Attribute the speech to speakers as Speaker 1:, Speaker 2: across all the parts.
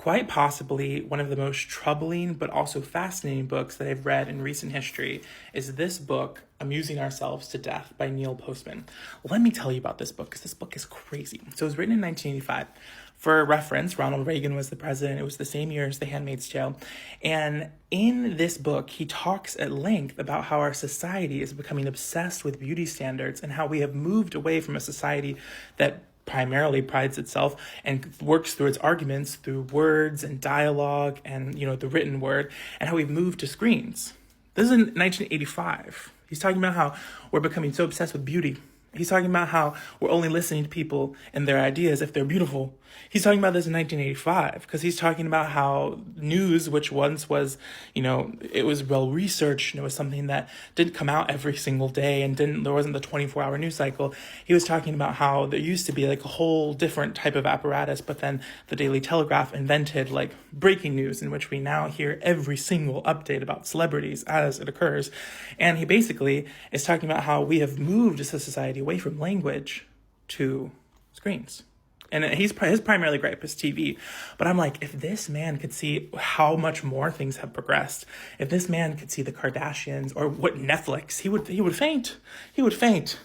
Speaker 1: quite possibly one of the most troubling but also fascinating books that I've read in recent history is this book, Amusing Ourselves to Death by Neil Postman. Let me tell you about this book because this book is crazy. So it was written in 1985. For reference, Ronald Reagan was the president. It was the same year as The Handmaid's Tale. And in this book, he talks at length about how our society is becoming obsessed with beauty standards and how we have moved away from a society that primarily prides itself and works through its arguments through words and dialogue and, the written word, and how we've moved to screens. This is in 1985. He's talking about how we're becoming so obsessed with beauty. He's talking about how we're only listening to people and their ideas if they're beautiful. He's talking about this in 1985 because he's talking about how news, which once was, it was well researched and it was something that didn't come out every single day and there wasn't the 24-hour news cycle. He was talking about how there used to be like a whole different type of apparatus, but then the Daily Telegraph invented like breaking news in which we now hear every single update about celebrities as it occurs. And he basically is talking about how we have moved as a society away from language to screens. And his primarily gripe is TV. But I'm like, if this man could see how much more things have progressed, if this man could see the Kardashians or what Netflix, he would faint. He would faint.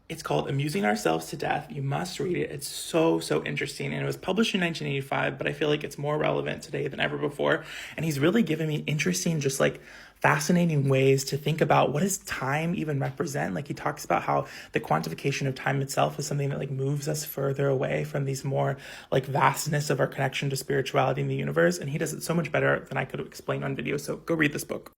Speaker 1: It's called Amusing Ourselves to Death. You must read it. It's so interesting. And it was published in 1985, but I feel like it's more relevant today than ever before. And he's really given me interesting, just like fascinating ways to think about what does time even represent. Like he talks about how the quantification of time itself is something that like moves us further away from these more like vastness of our connection to spirituality in the universe. And he does it so much better than I could explain on video. So go read this book.